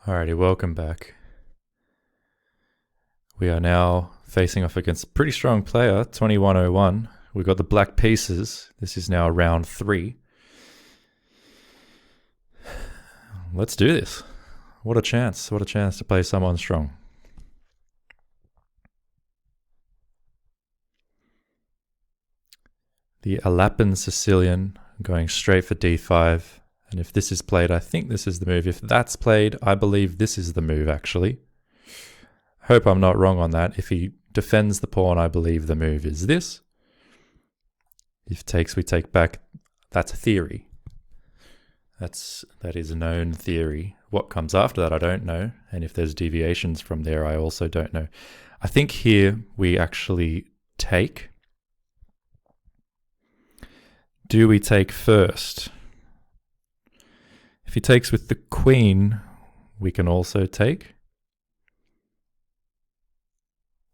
Alrighty, welcome back. We are now facing off against a pretty strong player, 2101. We've got the black pieces. This is now round 3. Let's do this. What a chance. What a chance to play someone strong. The Alapan Sicilian going straight for d5. And if this is played, I think this is the move. If that's played, I believe this is the move, actually. Hope I'm not wrong on that. If he defends the pawn, I believe the move is this. If takes, we take back. That's a theory. That is a known theory. What comes after that, I don't know. And if there's deviations from there, I also don't know. I think here we actually take. Do we take first? If he takes with the queen, we can also take.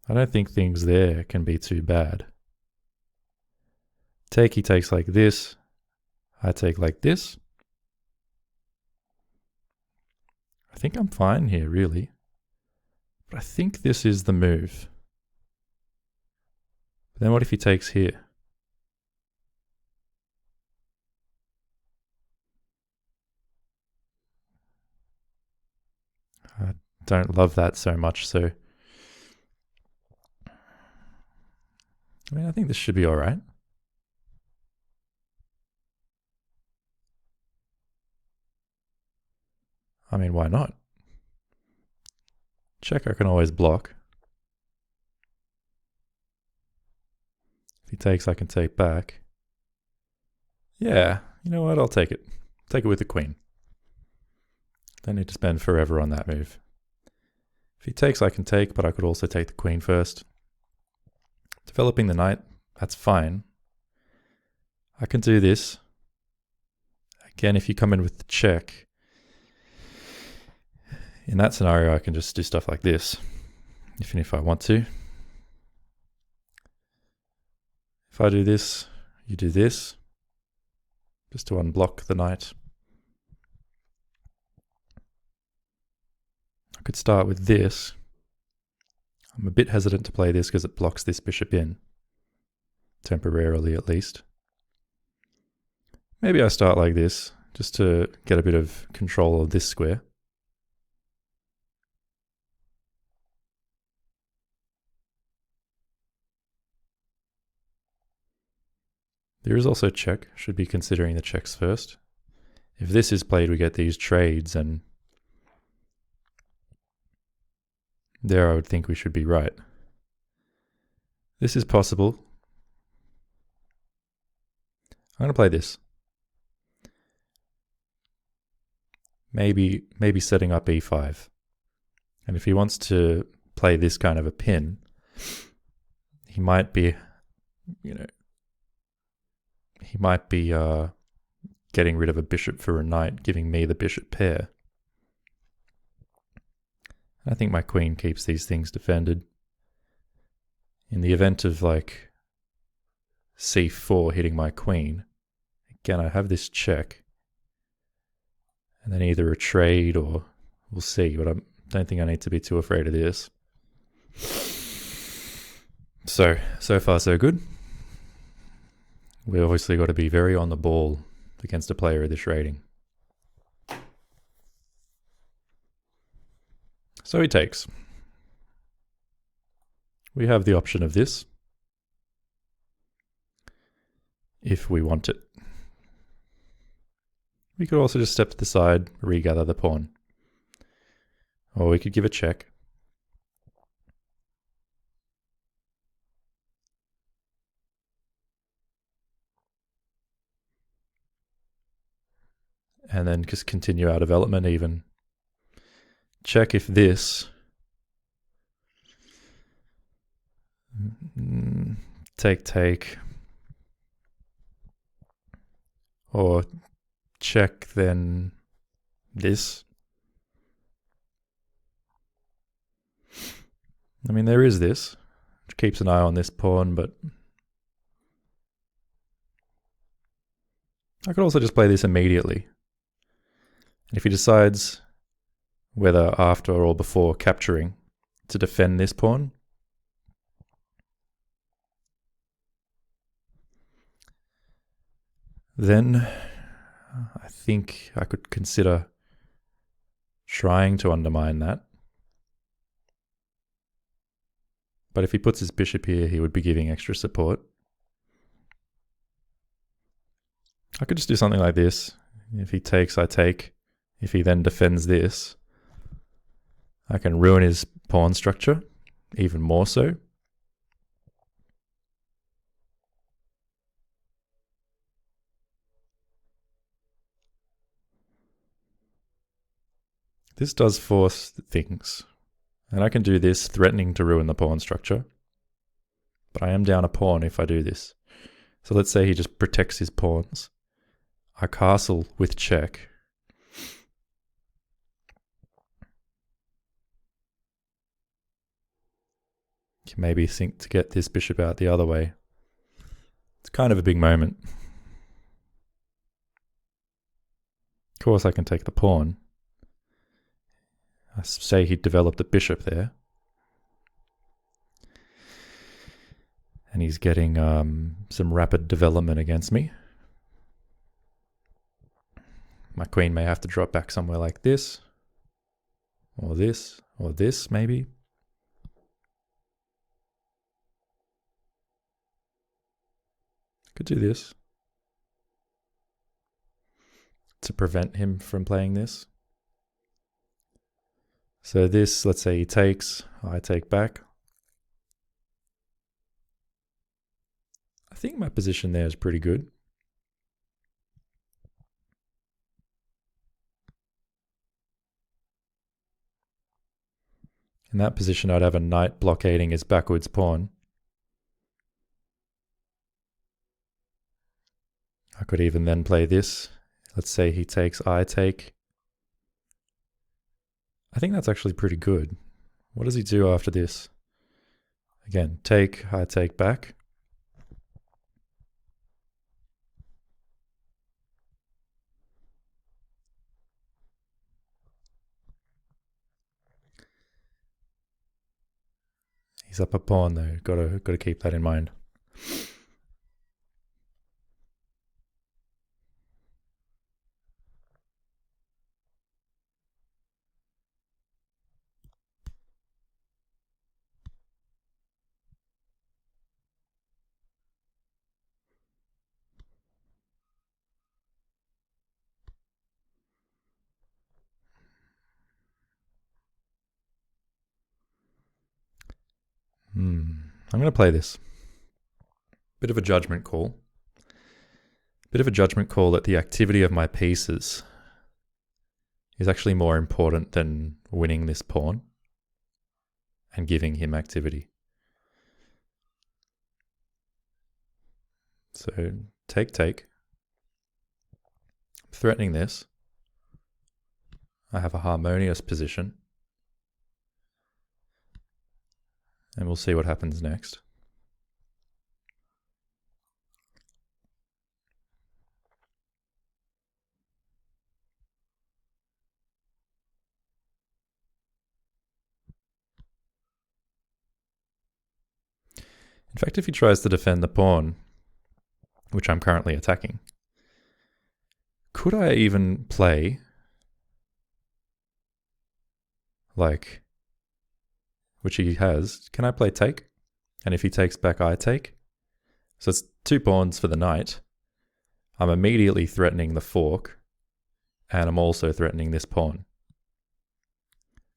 I don't think things there can be too bad. Take, he takes like this. I take like this. I think I'm fine here, really. But I think this is the move. But then what if he takes here? I don't love that so much, so... I mean, I think this should be alright. I mean, why not? Check, I can always block. If he takes, I can take back. Yeah, you know what? I'll take it. Take it with the queen. Don't need to spend forever on that move. If he takes, I can take, but I could also take the queen first. Developing the knight, that's fine. I can do this. Again, if you come in with the check, in that scenario, I can just do stuff like this, even if I want to. If I do this, you do this, just to unblock the knight. I could start with this. I'm a bit hesitant to play this because it blocks this bishop in, temporarily at least. Maybe I start like this, just to get a bit of control of this square. There is also check, should be considering the checks first. If this is played, we get these trades, and there I would think we should be right. This is possible. I'm going to play this. Maybe setting up e5. And if he wants to play this kind of a pin, he might be, he might be getting rid of a bishop for a knight, giving me the bishop pair. I think my queen keeps these things defended. In the event of like c4 hitting my queen, again I have this check, and then either a trade or we'll see, but I don't think I need to be too afraid of this. So far so good. We obviously got to be very on the ball against a player of this rating. So he takes. We have the option of this, if we want it. We could also just step to the side, regather the pawn. Or we could give a check. And then just continue our development even. Check if this... take. Or check then this. I mean, there is this, which keeps an eye on this pawn, but I could also just play this immediately. And if he decides whether after or before capturing to defend this pawn. Then I think I could consider trying to undermine that. But if he puts his bishop here, he would be giving extra support. I could just do something like this. If he takes, I take. If he then defends this, I can ruin his pawn structure even more so. This does force things. And I can do this threatening to ruin the pawn structure. But I am down a pawn if I do this. So let's say he just protects his pawns. I castle with check. Can maybe think to get this bishop out the other way. It's kind of a big moment. Of course I can take the pawn. I say he developed a bishop there. And he's getting some rapid development against me. My queen may have to drop back somewhere like this. Or this maybe. Could do this. To prevent him from playing this. So this, let's say he takes, I take back. I think my position there is pretty good. In that position, I'd have a knight blockading his backwards pawn. I could even then play this. Let's say he takes, I take. I think that's actually pretty good. What does he do after this? Again, take, I take back. He's up a pawn though. Gotta keep that in mind. I'm going to play this. Bit of a judgment call. Bit of a judgment call that the activity of my pieces is actually more important than winning this pawn and giving him activity. So take. I'm threatening this. I have a harmonious position. And we'll see what happens next. In fact, if he tries to defend the pawn, which I'm currently attacking, could I even play like, which he has, can I play take? And if he takes back, I take. So it's 2 pawns for the knight. I'm immediately threatening the fork, and I'm also threatening this pawn.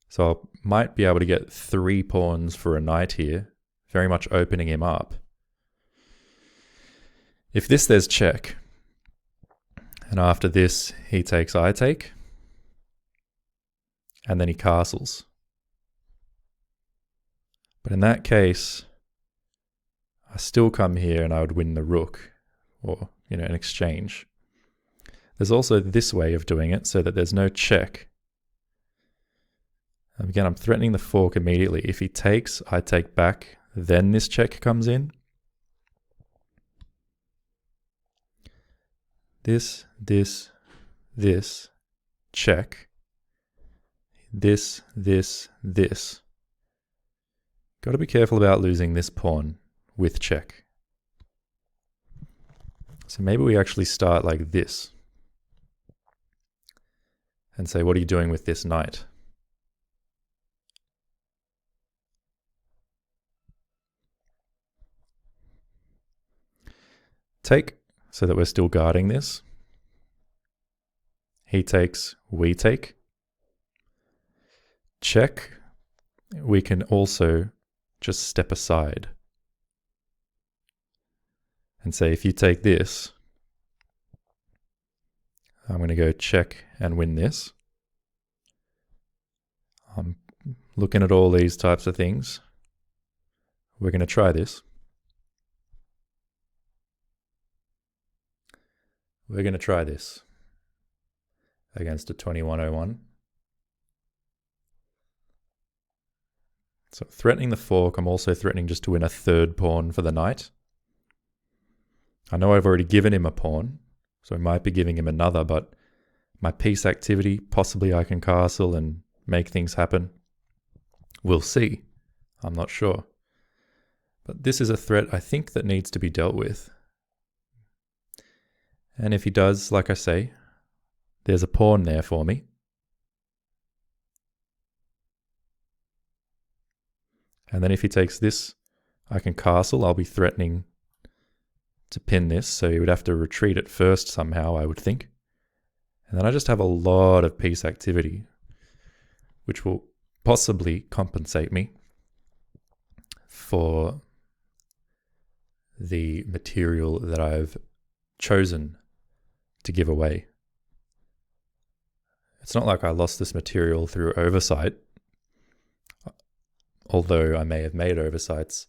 So I might be able to get 3 pawns for a knight here, very much opening him up. If there's check, and after this he takes, I take, and then he castles. But in that case, I still come here and I would win the rook, or, an exchange. There's also this way of doing it so that there's no check. And again, I'm threatening the fork immediately. If he takes, I take back, then this check comes in. This, check. this. Got to be careful about losing this pawn with check. So maybe we actually start like this and say, what are you doing with this knight? Take, so that we're still guarding this. He takes, we take. Check, we can also just step aside and say, if you take this, I'm going to go check and win this. I'm looking at all these types of things. We're going to try this. We're going to try this against a 2101. So threatening the fork, I'm also threatening just to win a third pawn for the knight. I know I've already given him a pawn, so I might be giving him another, but my piece activity, possibly I can castle and make things happen. We'll see. I'm not sure. But this is a threat I think that needs to be dealt with. And if he does, like I say, there's a pawn there for me. And then if he takes this, I can castle. I'll be threatening to pin this, so he would have to retreat it first somehow, I would think. And then I just have a lot of piece activity, which will possibly compensate me for the material that I've chosen to give away. It's not like I lost this material through oversight, although I may have made oversights.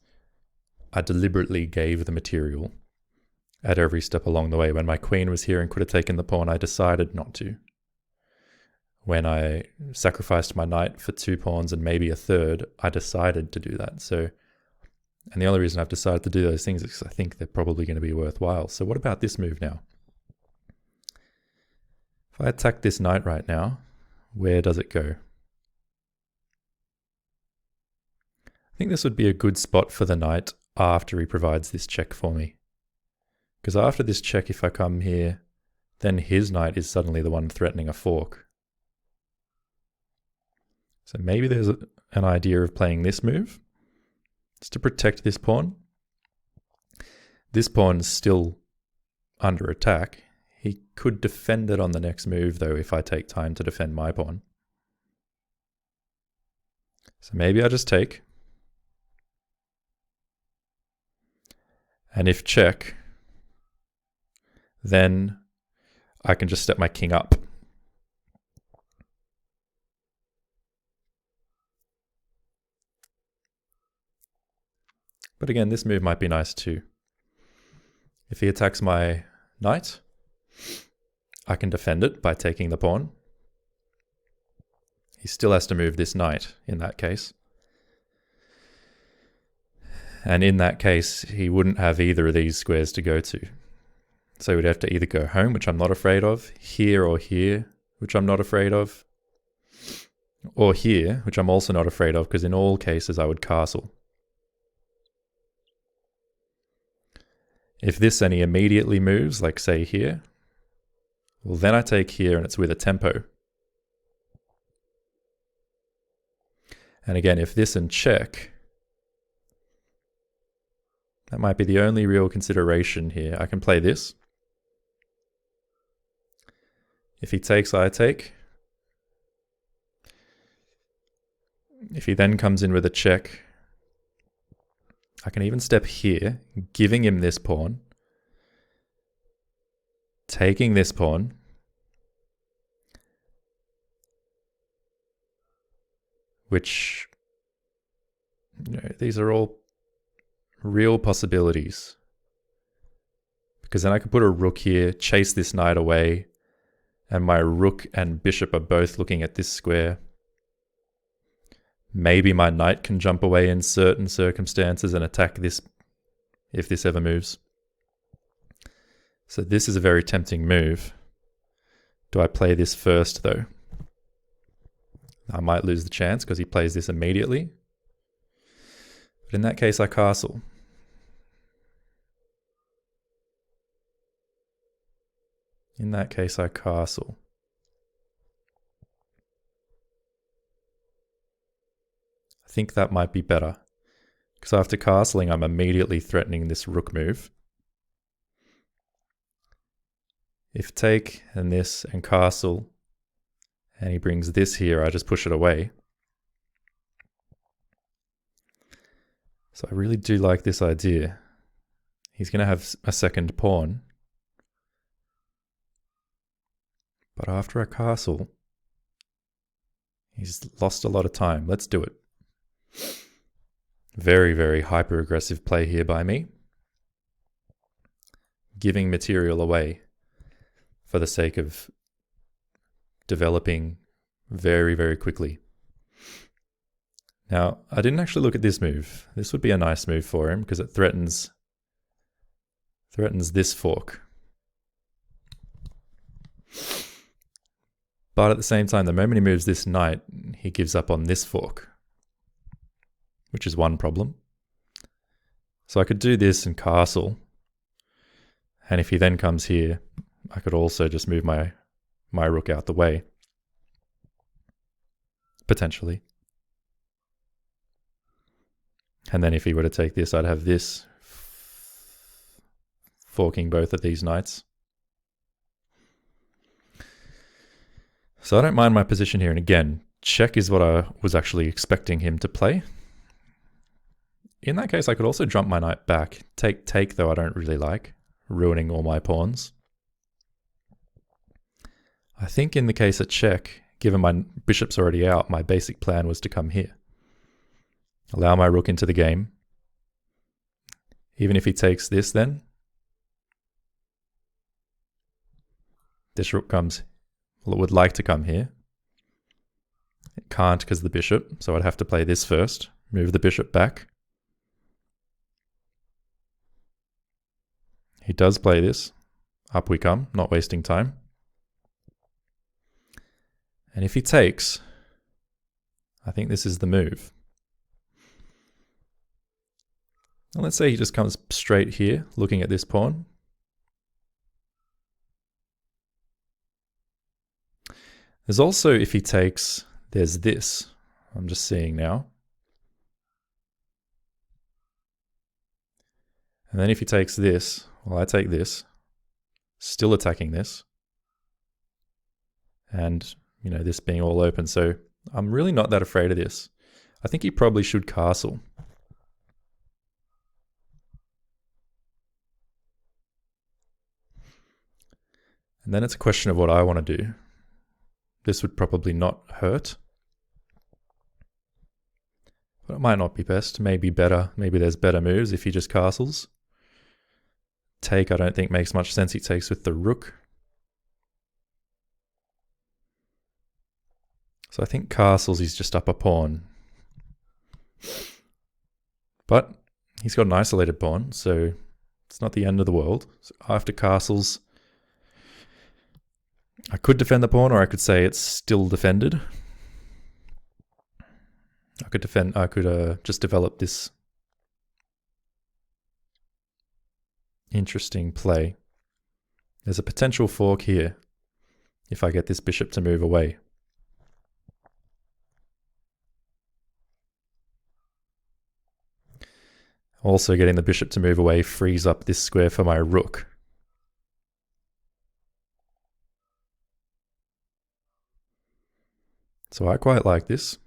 I deliberately gave the material at every step along the way. When my queen was here and could have taken the pawn, I decided not to. When I sacrificed my knight for 2 pawns and maybe a third, I decided to do that. So, and the only reason I've decided to do those things is because I think they're probably going to be worthwhile. So what about this move now? If I attack this knight right now, where does it go? I think this would be a good spot for the knight after he provides this check for me. Because after this check, if I come here, then his knight is suddenly the one threatening a fork. So maybe there's an idea of playing this move. It's to protect this pawn. This pawn is still under attack. He could defend it on the next move, though, if I take time to defend my pawn. So maybe I just take. And if check, then I can just step my king up. But again, this move might be nice too. If he attacks my knight, I can defend it by taking the pawn. He still has to move this knight in that case. And in that case, he wouldn't have either of these squares to go to. So he would have to either go home, which I'm not afraid of, here or here, which I'm not afraid of, or here, which I'm also not afraid of, because in all cases I would castle. If this and he immediately moves, like say here, well then I take here and it's with a tempo. And again, if this and check, that might be the only real consideration here. I can play this. If he takes, I take. If he then comes in with a check, I can even step here, giving him this pawn, taking this pawn, which, you know, these are all real possibilities. Because then I could put a rook here, chase this knight away, and my rook and bishop are both looking at this square. Maybe my knight can jump away in certain circumstances and attack this if this ever moves. So this is a very tempting move. Do I play this first though? I might lose the chance because he plays this immediately. But in that case, I castle. In that case, I castle. I think that might be better. Because after castling, I'm immediately threatening this rook move. If take and this and castle, and he brings this here, I just push it away. So I really do like this idea. He's going to have a second pawn. But after a castle, he's lost a lot of time. Let's do it. Very, very hyper-aggressive play here by me. Giving material away for the sake of developing very, very quickly. Now, I didn't actually look at this move. This would be a nice move for him because it threatens this fork. But at the same time, the moment he moves this knight, he gives up on this fork, which is one problem. So I could do this and castle. And if he then comes here, I could also just move my rook out the way. Potentially. And then if he were to take this, I'd have this forking both of these knights. So I don't mind my position here. And again, check is what I was actually expecting him to play. In that case, I could also jump my knight back. Take though I don't really like, ruining all my pawns. I think in the case of check, given my bishop's already out, my basic plan was to come here. Allow my rook into the game. Even if he takes this then, this rook comes, well, it would like to come here. It can't because of the bishop, so I'd have to play this first, move the bishop back. He does play this. Up we come, not wasting time. And if he takes, I think this is the move. And let's say he just comes straight here, looking at this pawn. There's also, if he takes, there's this. I'm just seeing now. And then if he takes this, well, I take this, still attacking this. And, you know, this being all open. So I'm really not that afraid of this. I think he probably should castle. And then it's a question of what I want to do. This would probably not hurt. But it might not be best. Maybe better. Maybe there's better moves if he just castles. Take, I don't think makes much sense. He takes with the rook. So I think castles, he's just up a pawn. But he's got an isolated pawn, so it's not the end of the world. So after castles, I could defend the pawn, or I could say it's still defended. I could just develop this interesting play. There's a potential fork here if I get this bishop to move away. Also, getting the bishop to move away frees up this square for my rook. So I quite like this.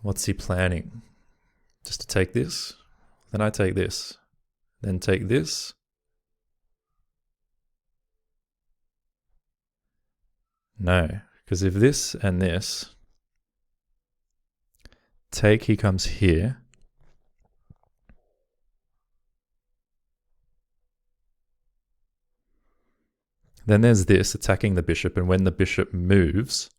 What's he planning? Just to take this? Then I take this. Then take this. No, because if this and this take, he comes here. Then there's this, attacking the bishop, and when the bishop moves,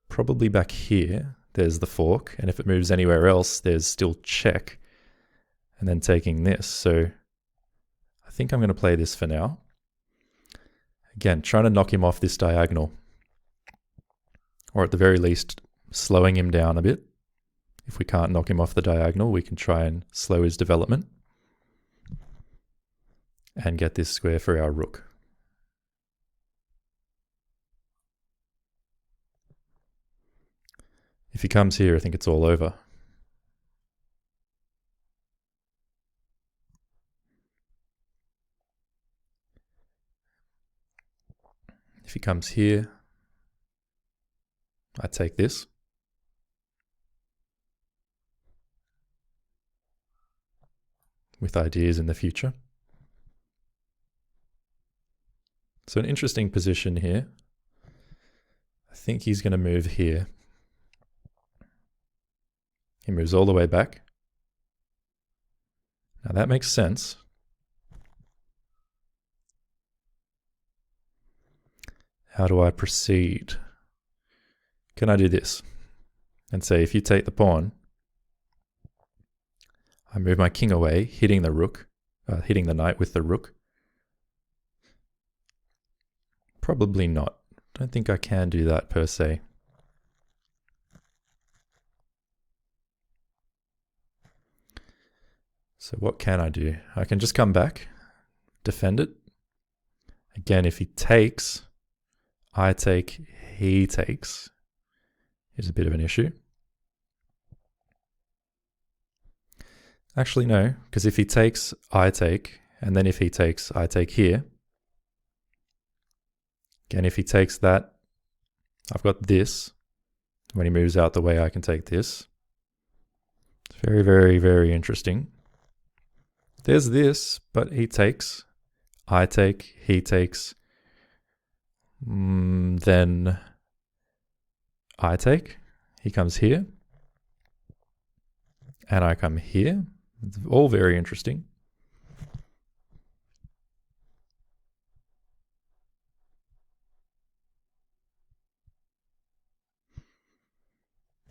probably back here, there's the fork, and if it moves anywhere else, there's still check, and then taking this. So I think I'm going to play this for now. Again, trying to knock him off this diagonal. or at the very least slowing him down a bit. If we can't knock him off the diagonal, we can try and slow his development and get this square for our rook. If he comes here, I think it's all over. If he comes here, I take this. With ideas in the future. So an interesting position here. I think he's going to move here. He moves all the way back. Now that makes sense. How do I proceed? Can I do this? And say, if you take the pawn, I move my king away, hitting the rook, hitting the knight with the rook. Probably not. Don't think I can do that per se. So what can I do? I can just come back, defend it. Again, if he takes, I take, he takes, is a bit of an issue. Actually, no, because if he takes, I take, and then if he takes, I take here. Again, if he takes that, I've got this. When he moves out the way, I can take this. It's very, very, very interesting. There's this, but he takes, I take, he takes, then I take, he comes here, and I come here. It's all very interesting.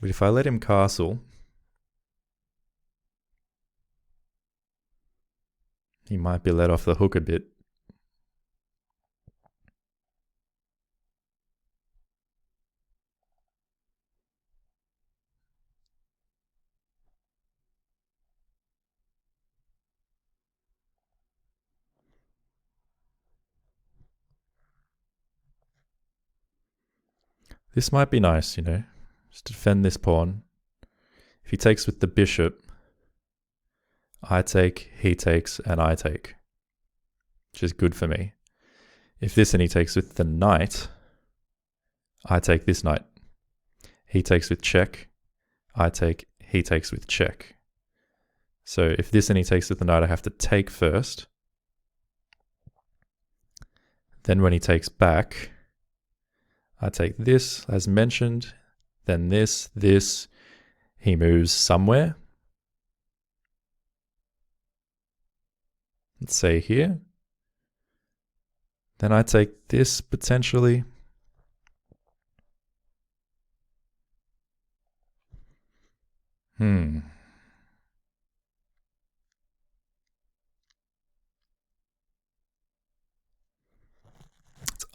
But if I let him castle, he might be let off the hook a bit. This might be nice, you know, just to defend this pawn. If he takes with the bishop, I take, he takes, and I take, which is good for me. If this and he takes with the knight, I take this knight. He takes with check, I take, he takes with check. So if this and he takes with the knight, I have to take first. Then when he takes back, I take this, as mentioned, then this, he moves somewhere. Let's say here. Then I take this potentially. It's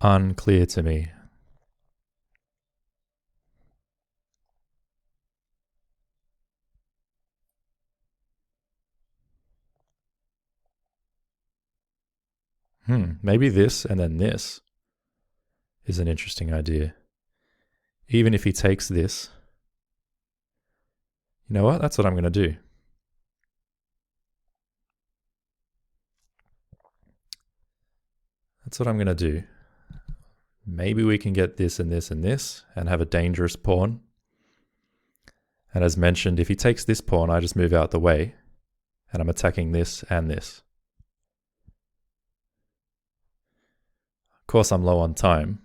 unclear to me. Maybe this and then this is an interesting idea. Even if he takes this, you know what? That's what I'm going to do. That's what I'm going to do. Maybe we can get this and this and this and have a dangerous pawn. And as mentioned, if he takes this pawn, I just move out the way and I'm attacking this and this. Of course, I'm low on time.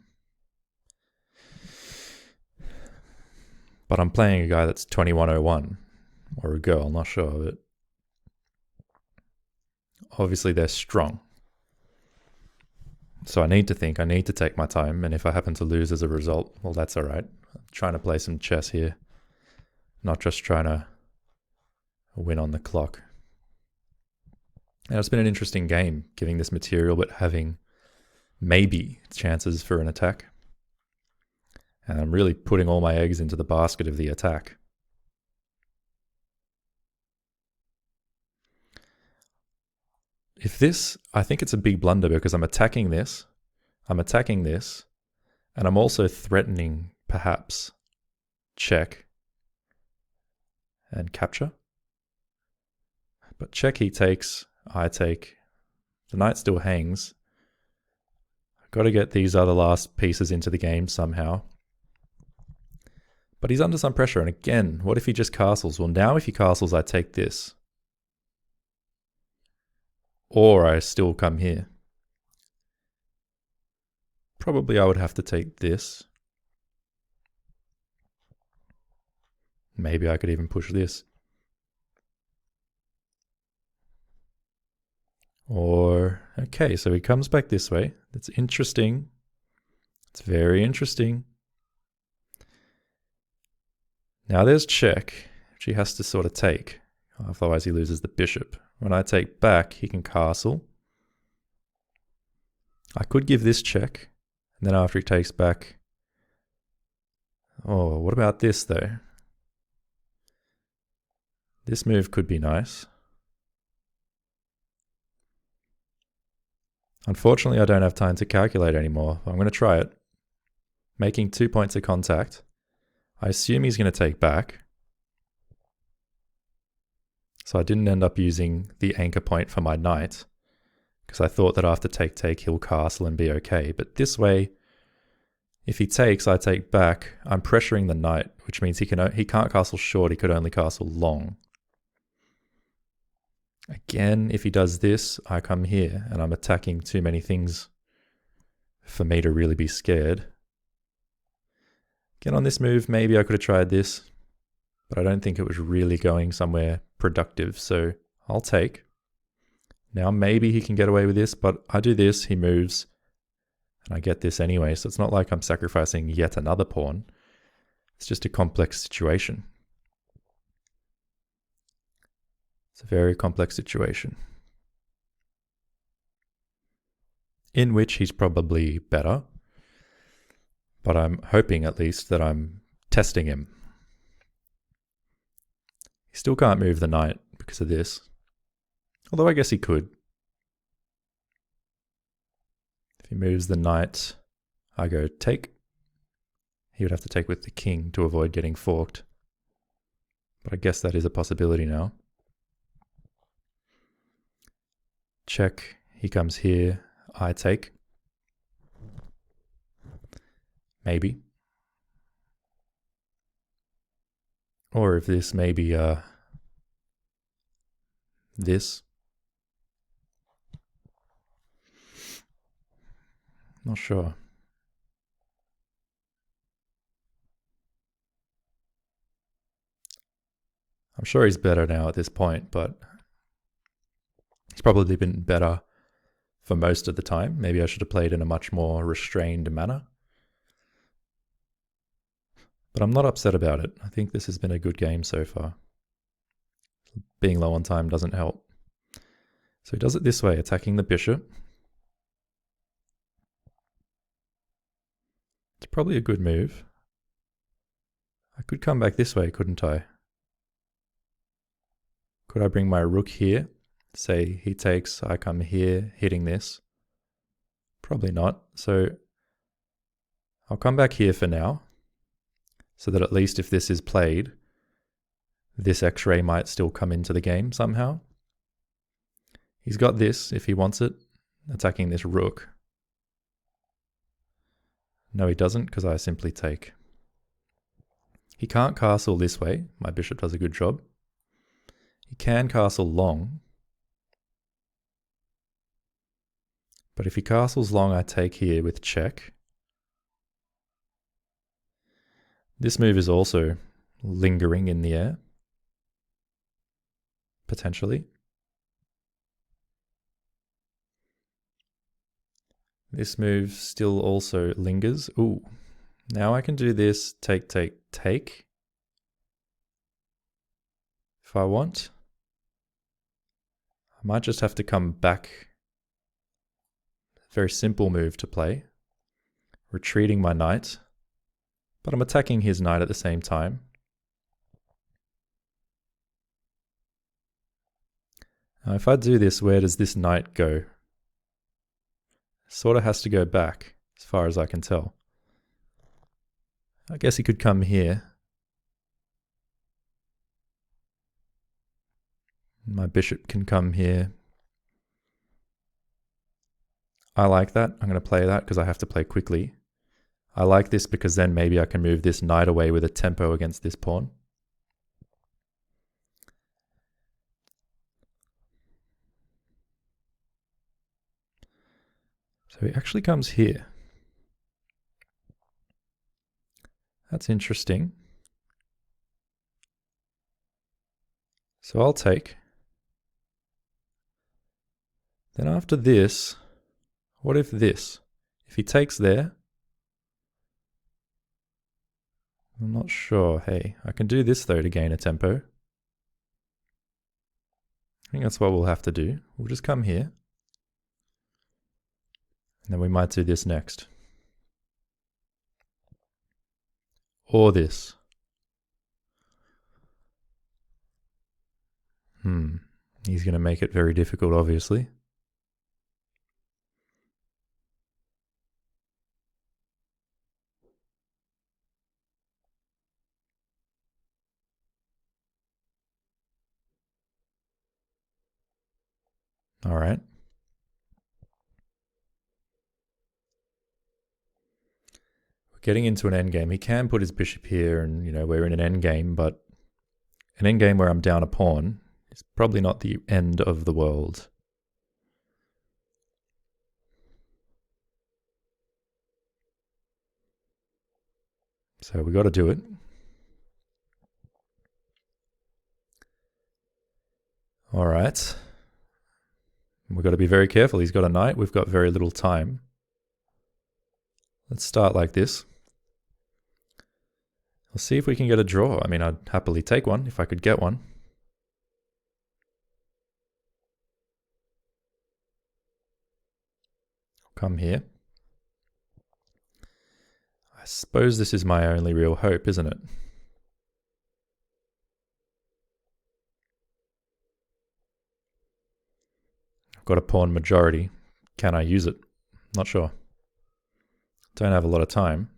But I'm playing a guy that's 2101, or a girl, not sure of it. Obviously, they're strong. So I need to think, I need to take my time, and if I happen to lose as a result, well, that's all right. I'm trying to play some chess here, not just trying to win on the clock. And it's been an interesting game, giving this material, but having maybe chances for an attack. And I'm really putting all my eggs into the basket of the attack. If this, I think it's a big blunder because I'm attacking this, and I'm also threatening perhaps check and capture. But check he takes, I take, the knight still hangs. I've got to get these other last pieces into the game somehow. But he's under some pressure, and again, what if he just castles? Well, now if he castles, I take this. Or I still come here. Probably I would have to take this. Maybe I could even push this. Or, okay, so he comes back this way. That's interesting. It's very interesting. Now there's check, which he has to sort of take. Otherwise he loses the bishop. When I take back, he can castle. I could give this check. And then after he takes back... Oh, what about this though? This move could be nice. Unfortunately, I don't have time to calculate anymore. I'm going to try it. Making 2 points of contact. I assume he's going to take back. So I didn't end up using the anchor point for my knight, because I thought that after take, he'll castle and be okay. But this way, if he takes, I take back. I'm pressuring the knight, which means he can't castle short, he could only castle long. Again, if he does this, I come here, and I'm attacking too many things for me to really be scared. Again, on this move, maybe I could have tried this, but I don't think it was really going somewhere productive, so I'll take. Now maybe he can get away with this, but I do this, he moves, and I get this anyway, so it's not like I'm sacrificing yet another pawn. It's just a complex situation. It's a very complex situation, in which he's probably better, but I'm hoping at least that I'm testing him. He still can't move the knight because of this, although I guess he could. If he moves the knight, I go take. He would have to take with the king to avoid getting forked, but I guess that is a possibility now. Check, he comes here, I take. Maybe. Or if this maybe this. Not sure. I'm sure he's better now at this point, but he's probably been better for most of the time. Maybe I should have played in a much more restrained manner. But I'm not upset about it. I think this has been a good game so far. Being low on time doesn't help. So he does it this way, attacking the bishop. It's probably a good move. I could come back this way, couldn't I? Could I bring my rook here? Say he takes, I come here, hitting this. Probably not. So I'll come back here for now, so that at least if this is played, this X-ray might still come into the game somehow. He's got this, if he wants it, attacking this rook. No, he doesn't, because I simply take. He can't castle this way. My bishop does a good job. He can castle long. But if he castles long, I take here with check. This move is also lingering in the air. Potentially. This move still also lingers. Ooh. Now I can do this, take, take, take. If I want. I might just have to come back. Very simple move to play. Retreating my knight. But I'm attacking his knight at the same time. Now if I do this, where does this knight go? Sort of has to go back, as far as I can tell. I guess he could come here. My bishop can come here. I like that. I'm going to play that because I have to play quickly. I like this because then maybe I can move this knight away with a tempo against this pawn. So he actually comes here. That's interesting. So I'll take. Then after this, what if this? If he takes there, I'm not sure. Hey, I can do this though to gain a tempo. I think that's what we'll have to do. We'll just come here. And then we might do this next. Or this. He's going to make it very difficult, obviously. All right. We're getting into an endgame. He can put his bishop here and, we're in an endgame, but an endgame where I'm down a pawn is probably not the end of the world. So we got to do it. All right. We've got to be very careful. He's got a knight. We've got very little time. Let's start like this. Let's see if we can get a draw. I mean, I'd happily take one if I could get one. Come here. I suppose this is my only real hope, isn't it? I've got a pawn majority. Can I use it? Not sure. Don't have a lot of time.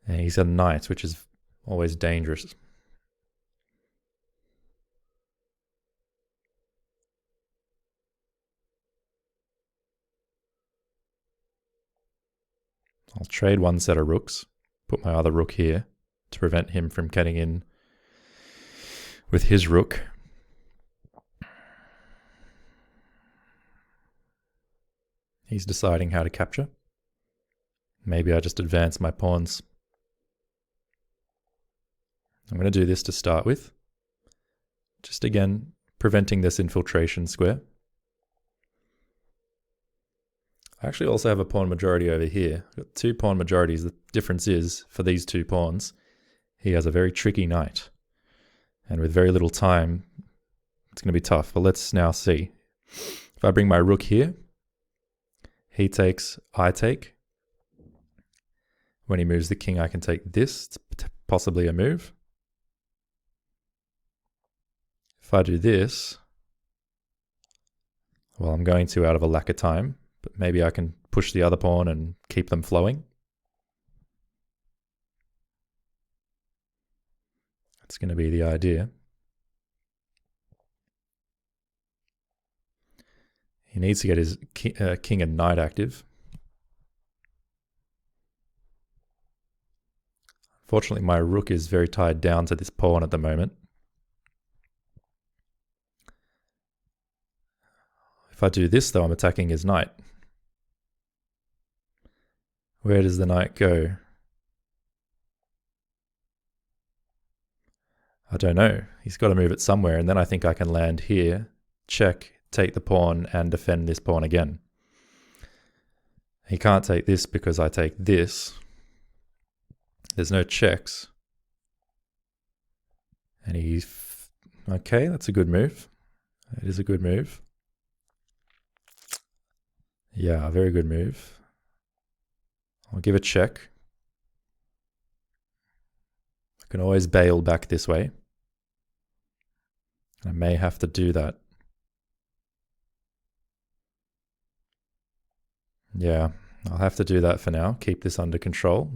And he's a knight, which is always dangerous. I'll trade one set of rooks, put my other rook here to prevent him from getting in with his rook. He's deciding how to capture. Maybe I just advance my pawns. I'm going to do this to start with. Just again, preventing this infiltration square. I actually also have a pawn majority over here. I've got two pawn majorities. The difference is, for these two pawns, he has a very tricky knight. And with very little time, it's going to be tough. But let's now see. If I bring my rook here, he takes, I take. When he moves the king, I can take this. It's possibly a move. If I do this, well, I'm going to out of a lack of time. But maybe I can push the other pawn and keep them flowing. That's going to be the idea. He needs to get his king and knight active. Unfortunately, my rook is very tied down to this pawn at the moment. If I do this, though, I'm attacking his knight. Where does the knight go? I don't know. He's got to move it somewhere, and then I think I can land here, check, take the pawn, and defend this pawn again. He can't take this because I take this. There's no checks. And he's... Okay, that's a good move. It is a good move. Yeah, very good move. I'll give a check. I can always bail back this way. I may have to do that. Yeah, I'll have to do that for now. Keep this under control.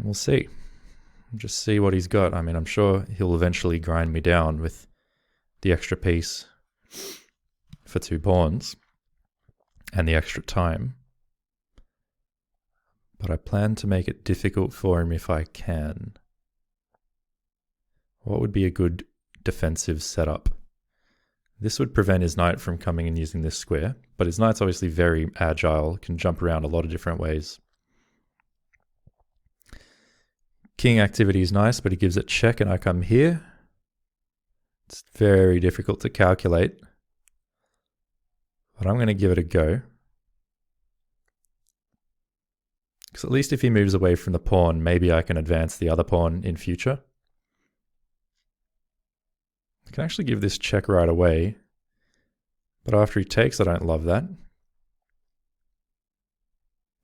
We'll see. Just see what he's got. I mean, I'm sure he'll eventually grind me down with the extra piece for 2 pawns and the extra time. But I plan to make it difficult for him if I can. What would be a good defensive setup? This would prevent his knight from coming and using this square, but his knight's obviously very agile, can jump around a lot of different ways. King activity is nice, but he gives it check and I come here. It's very difficult to calculate, but I'm going to give it a go. Because at least if he moves away from the pawn, maybe I can advance the other pawn in future. I can actually give this check right away, but after he takes, I don't love that.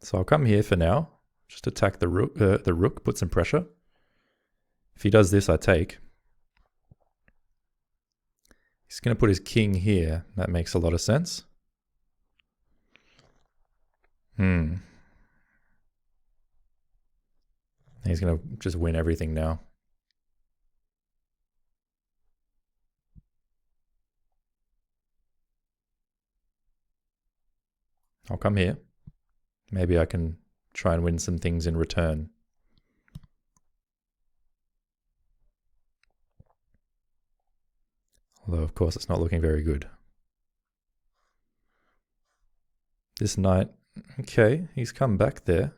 So I'll come here for now, just attack the rook, put some pressure. If he does this, I take. He's going to put his king here. That makes a lot of sense. He's going to just win everything now. I'll come here. Maybe I can try and win some things in return. Although, of course, it's not looking very good. This knight, okay, he's come back there.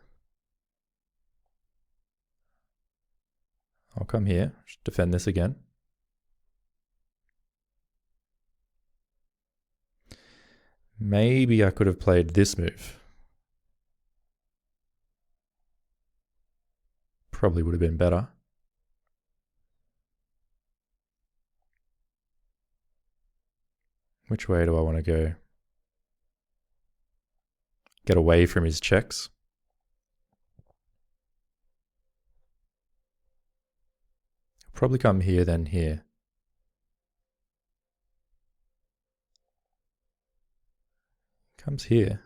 I'll come here, just defend this again. Maybe I could have played this move. Probably would have been better. Which way do I want to go? Get away from his checks. Probably come here, then here. Comes here.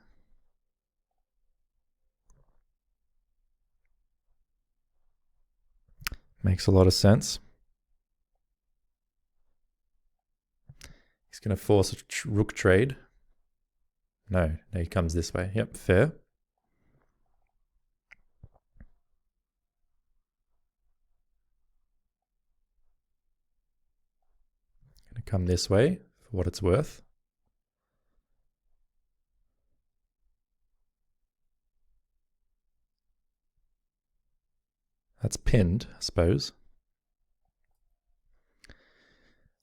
Makes a lot of sense. He's going to force a rook trade. No, he comes this way. Yep, fair. Going to come this way for what it's worth. That's pinned, I suppose.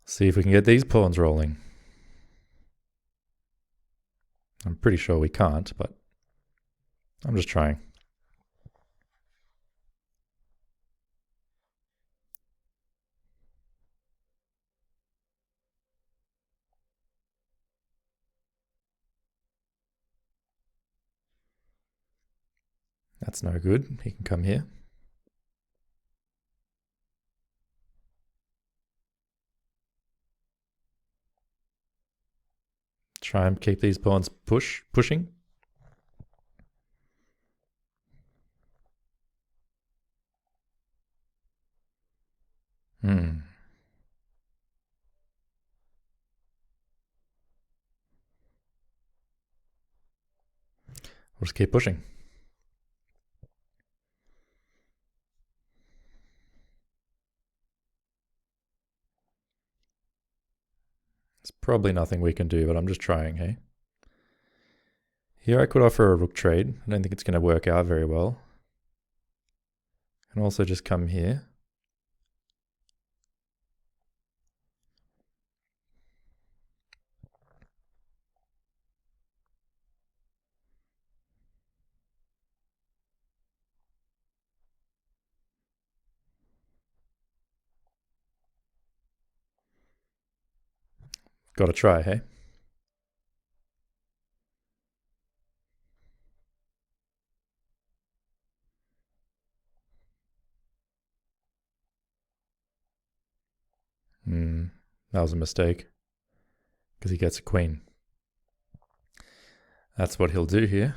See if we can get these pawns rolling. I'm pretty sure we can't, but I'm just trying. That's no good. He can come here. Try and keep these pawns pushing. We'll just keep pushing. There's probably nothing we can do, but I'm just trying, hey? Here I could offer a rook trade. I don't think it's going to work out very well. I can also just come here. Got to try, hey? That was a mistake, because he gets a queen. That's what he'll do here.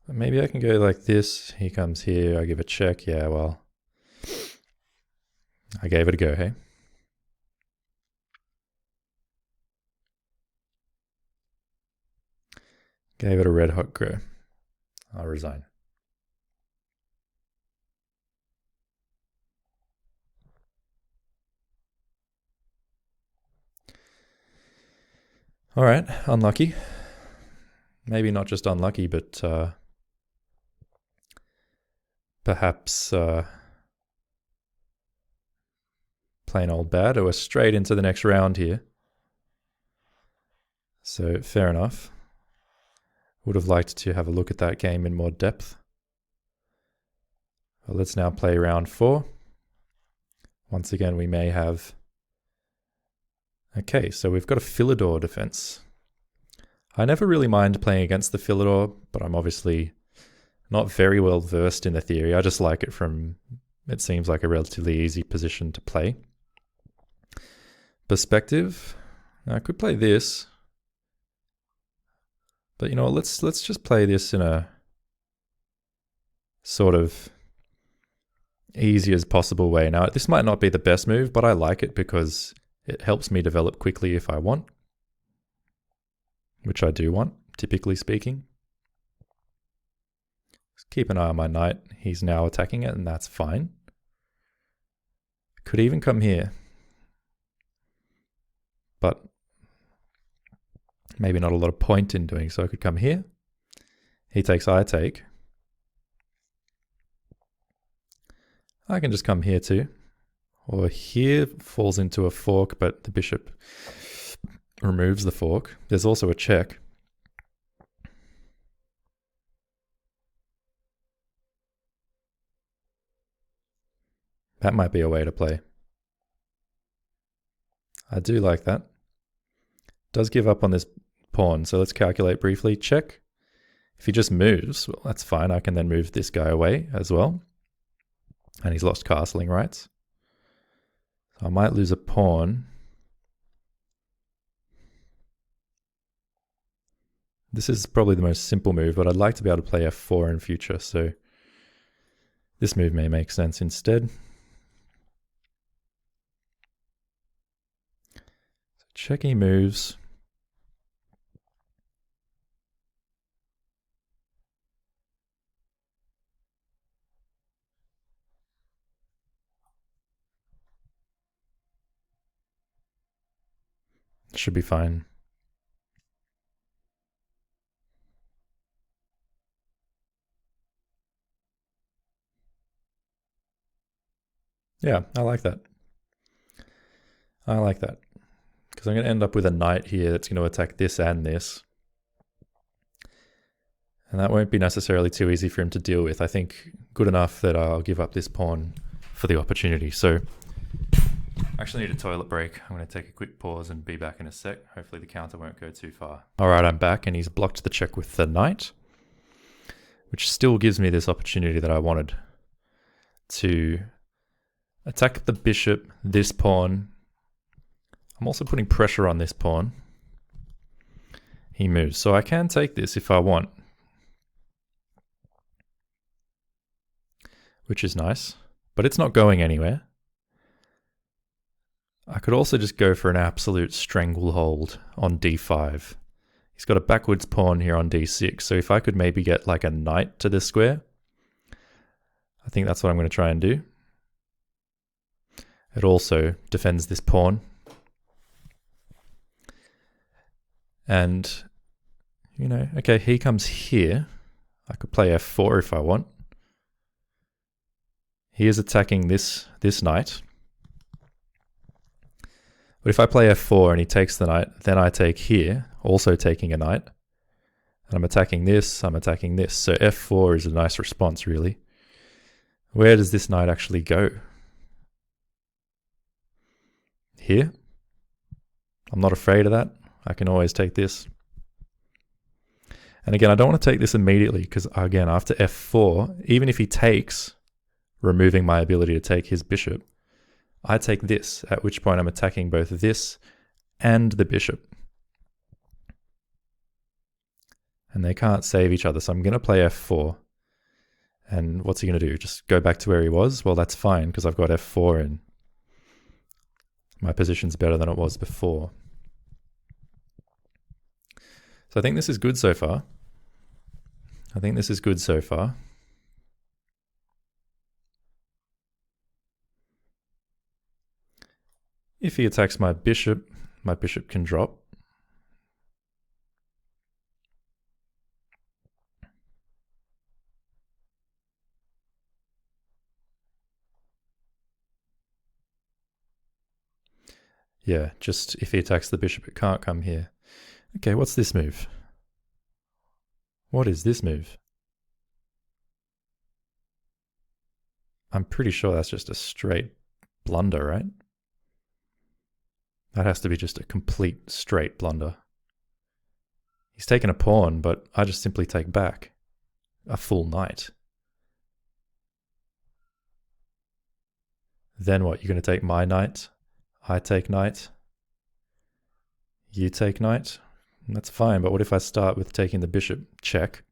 Maybe I can go like this. He comes here, I give a check. Yeah, well, I gave it a go, hey? Gave it a red hot go. I'll resign. All right, unlucky. Maybe not just unlucky, but perhaps plain old bad. We're straight into the next round here. So fair enough. Would have liked to have a look at that game in more depth. Well, let's now play round 4. Once again, we may have... Okay, so we've got a Philidor defense. I never really mind playing against the Philidor, but I'm obviously not very well versed in the theory. I just like it from, it seems like a relatively easy position to play. Perspective. Now, I could play this. But you know what, let's just play this in a sort of easy as possible way. Now, this might not be the best move, but I like it because it helps me develop quickly if I want. Which I do want, typically speaking. Just keep an eye on my knight. He's now attacking it, and that's fine. Could even come here. But maybe not a lot of point in doing so. I could come here. He takes, I take. I can just come here too. Or here falls into a fork, but the bishop removes the fork. There's also a check. That might be a way to play. I do like that. Does give up on this pawn, so let's calculate briefly. Check. If he just moves, well, that's fine. I can then move this guy away as well. And he's lost castling rights. So I might lose a pawn. This is probably the most simple move, but I'd like to be able to play f4 in future, so this move may make sense instead. So check, he moves. Should be fine. Yeah, I like that. I like that. Because I'm going to end up with a knight here that's going to attack this and this. And that won't be necessarily too easy for him to deal with. I think good enough that I'll give up this pawn for the opportunity. So I actually need a toilet break. I'm going to take a quick pause and be back in a sec. Hopefully the counter won't go too far. All right, I'm back, and he's blocked the check with the knight, which still gives me this opportunity that I wanted to attack the bishop, this pawn. I'm also putting pressure on this pawn. He moves, so I can take this if I want, which is nice, but it's not going anywhere. I could also just go for an absolute stranglehold on d5. He's got a backwards pawn here on d6, so if I could maybe get like a knight to this square, I think that's what I'm going to try and do. It also defends this pawn. And, you know, okay, he comes here. I could play f4 if I want. He is attacking this knight. But if I play f4 and he takes the knight, then I take here, also taking a knight. And I'm attacking this, I'm attacking this. So f4 is a nice response, really. Where does this knight actually go? Here? I'm not afraid of that. I can always take this. And again, I don't want to take this immediately because, again, after f4, even if he takes, removing my ability to take his bishop, I take this, at which point I'm attacking both this and the bishop. And they can't save each other, so I'm going to play f4. And what's he going to do? Just go back to where he was? Well, that's fine, because I've got f4 in. My position's better than it was before. So I think this is good so far. If he attacks my bishop can drop. Yeah, just if he attacks the bishop, it can't come here. Okay, what's this move? What is this move? I'm pretty sure that's just a straight blunder, right? That has to be just a complete straight blunder. He's taken a pawn, but I just simply take back a full knight. Then what? You're going to take my knight? I take knight? You take knight? That's fine, but what if I start with taking the bishop? Check.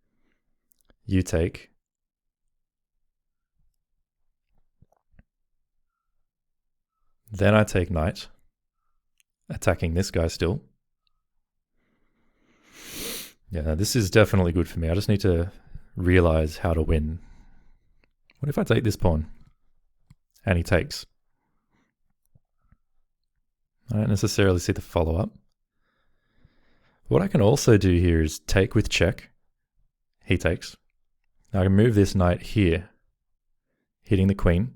You take. Then I take knight, attacking this guy still. Yeah, this is definitely good for me. I just need to realize how to win. What if I take this pawn? And he takes. I don't necessarily see the follow-up. What I can also do here is take with check. He takes. Now I can move this knight here, hitting the queen.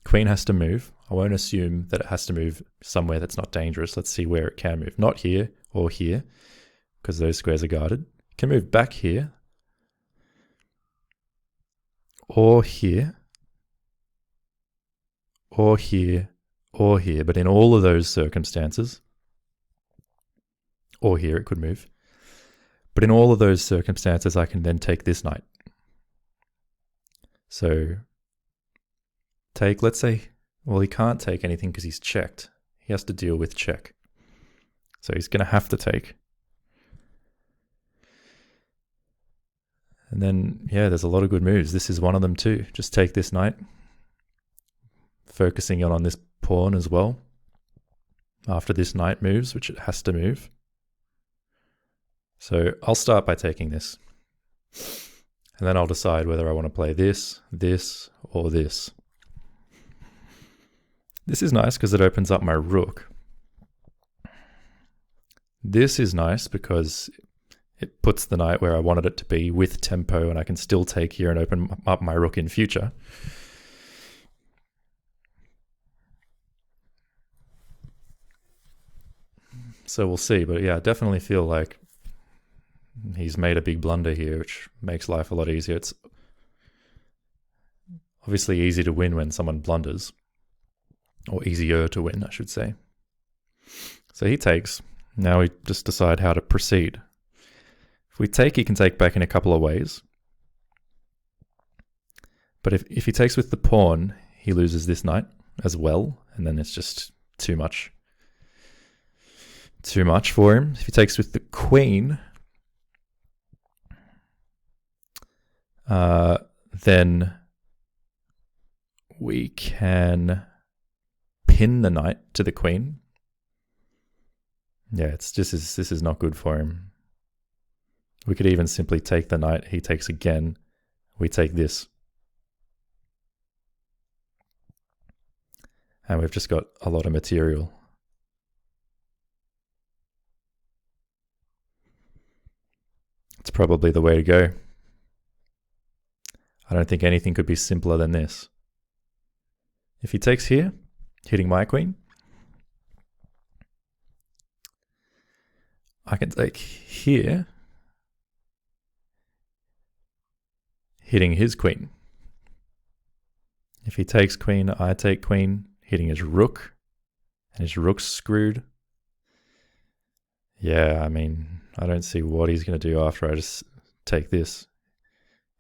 Queen has to move. I won't assume that it has to move somewhere that's not dangerous. Let's see where it can move. Not here or here, because those squares are guarded. It can move back here, or here, or here, or here. But in all of those circumstances, or here it could move. But in all of those circumstances, I can then take this knight. So take, let's say, well, he can't take anything because he's checked. He has to deal with check. So he's going to have to take. And then, yeah, there's a lot of good moves. This is one of them too. Just take this knight. Focusing on this pawn as well. After this knight moves, which it has to move. So I'll start by taking this. And then I'll decide whether I want to play this, this, or this. This is nice because it opens up my rook. This is nice because it puts the knight where I wanted it to be with tempo, and I can still take here and open up my rook in future. So we'll see, but yeah, I definitely feel like he's made a big blunder here, which makes life a lot easier. It's obviously easy to win when someone blunders. Or easier to win, I should say. So he takes. Now we just decide how to proceed. If we take, he can take back in a couple of ways. But if he takes with the pawn, he loses this knight as well. And then it's just too much. Too much for him. If he takes with the queen, then we can pin the knight to the queen. Yeah, this is not good for him. We could even simply take the knight. He takes again. We take this. And we've just got a lot of material. It's probably the way to go. I don't think anything could be simpler than this. If he takes here, hitting my queen, I can take here, hitting his queen. If he takes queen, I take queen, hitting his rook, and his rook's screwed. Yeah, I mean, I don't see what he's going to do after I just take this.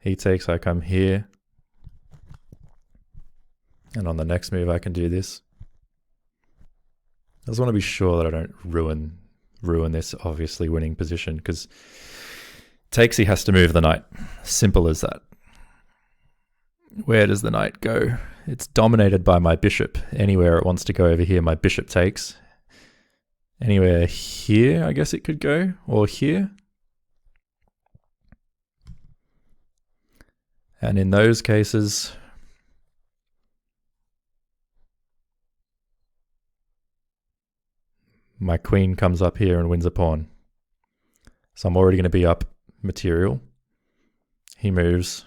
He takes, I come here. And on the next move, I can do this. just want to be sure that I don't ruin this obviously winning position, because takes, he has to move the knight. Simple as that. Where does the knight go? It's dominated by my bishop. Anywhere it wants to go over here, my bishop takes. Anywhere here, I guess it could go, or here. And in those cases, my queen comes up here and wins a pawn. So I'm already going to be up material. He moves.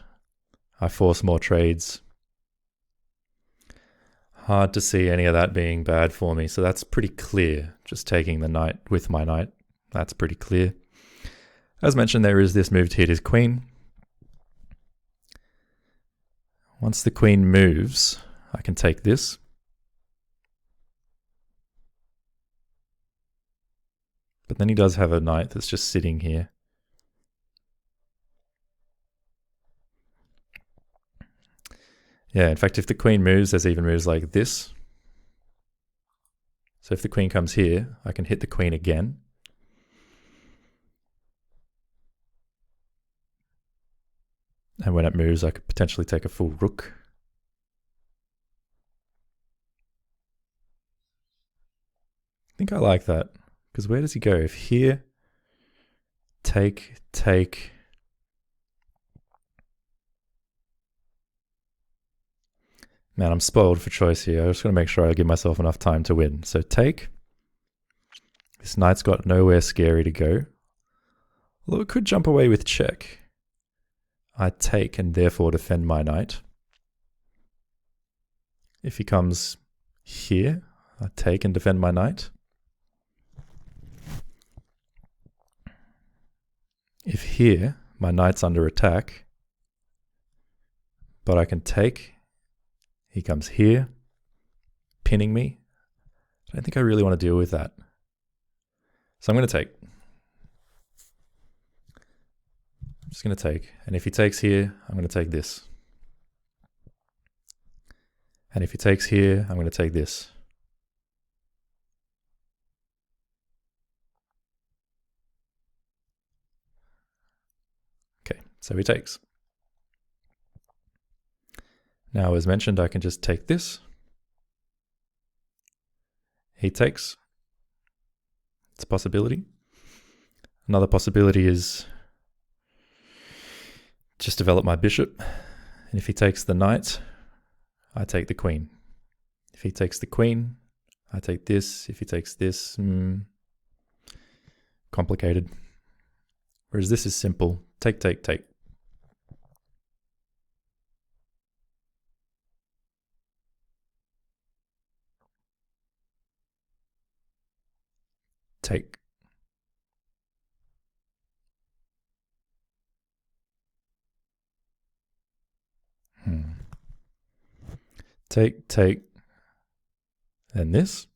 I force more trades. Hard to see any of that being bad for me. So that's pretty clear. Just taking the knight with my knight. That's pretty clear. As mentioned, there is this move to hit his queen. Once the queen moves, I can take this. But then he does have a knight that's just sitting here. Yeah, in fact, if the queen moves, there's even moves like this. So if the queen comes here, I can hit the queen again. And when it moves, I could potentially take a full rook. I think I like that. Because where does he go? If here, take. Man, I'm spoiled for choice here. I just want to make sure I give myself enough time to win. So take. This knight's got nowhere scary to go. Although it could jump away with check. I take and therefore defend my knight. If he comes here, I take and defend my knight. If here, my knight's under attack, but I can take. He comes here, pinning me. I don't think I really want to deal with that. So I'm going to take. I'm just going to take. And if he takes here, I'm going to take this. And if he takes here, I'm going to take this. Okay, so he takes. Now, as mentioned, I can just take this. He takes. It's a possibility. Another possibility is just develop my bishop. And if he takes the knight, I take the queen. If he takes the queen, I take this. If he takes this, complicated. Whereas this is simple. Take. Take. Take. And this.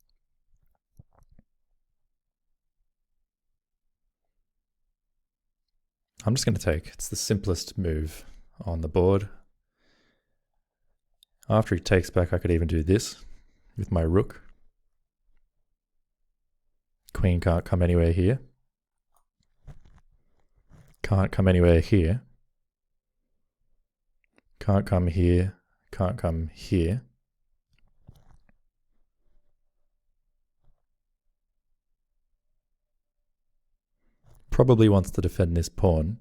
I'm just going to take. It's the simplest move on the board. After he takes back, I could even do this with my rook. Queen can't come anywhere here. Can't come anywhere here. Can't come here. Can't come here. Probably wants to defend this pawn.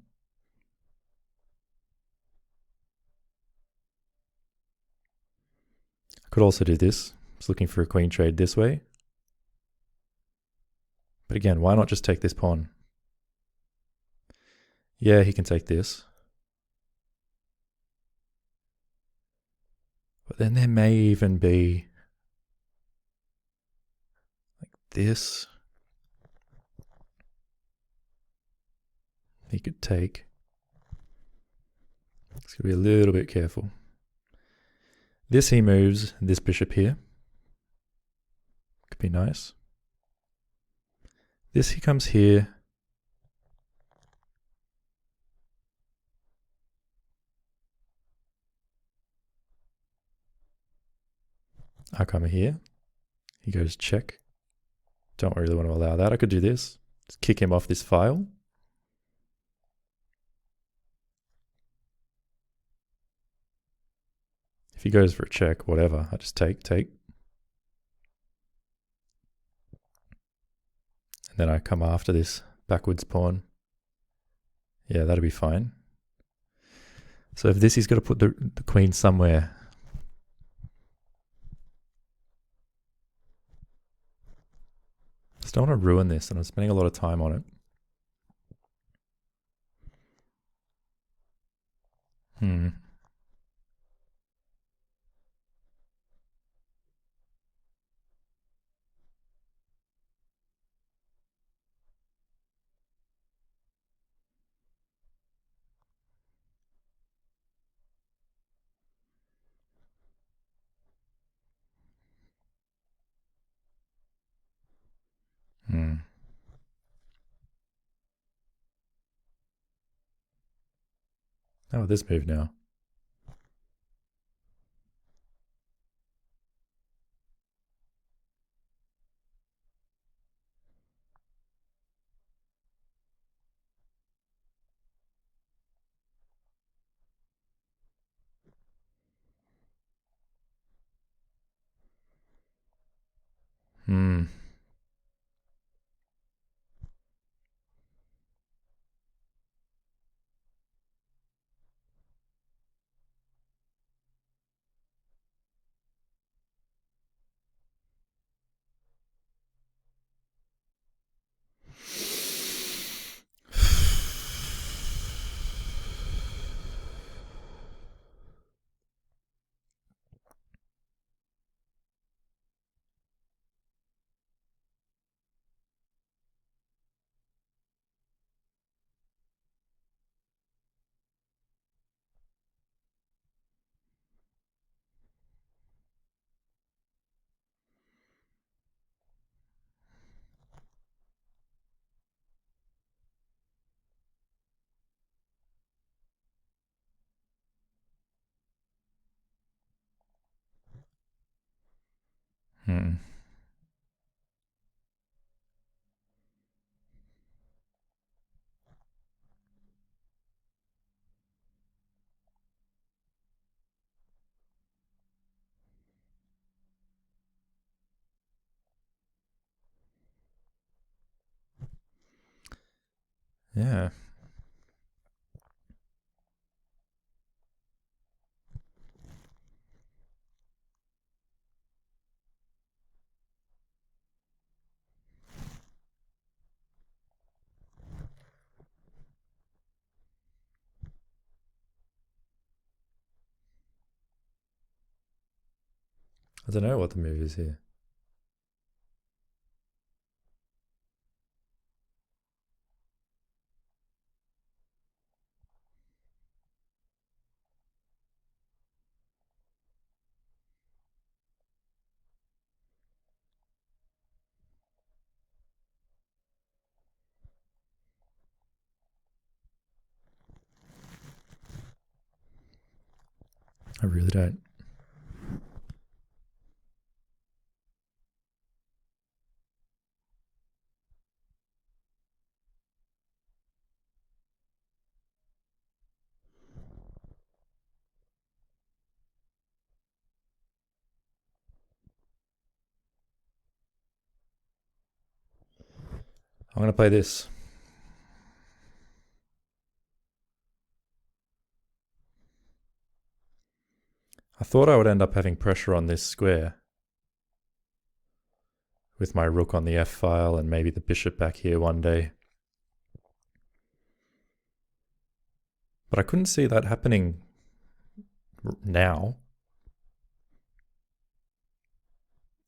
I could also do this. Just looking for a queen trade this way. But again, why not just take this pawn? Yeah, he can take this. But then there may even be like this. He could take. It's going to be a little bit careful. This he moves, this bishop here. Could be nice. This he comes here. I come here. He goes check. Don't really want to allow that. I could do this. Just kick him off this file. If he goes for a check, whatever, I just take. And then I come after this backwards pawn. Yeah, that'll be fine. So if this, he's got to put the queen somewhere. Just don't want to ruin this, and I'm spending a lot of time on it. Hmm. Hmm. Oh, this move now. Hmm. Hmm. Yeah. I don't know what the move is here. I really don't. I'm going to play this. I thought I would end up having pressure on this square with my rook on the f file and maybe the bishop back here one day. But I couldn't see that happening now.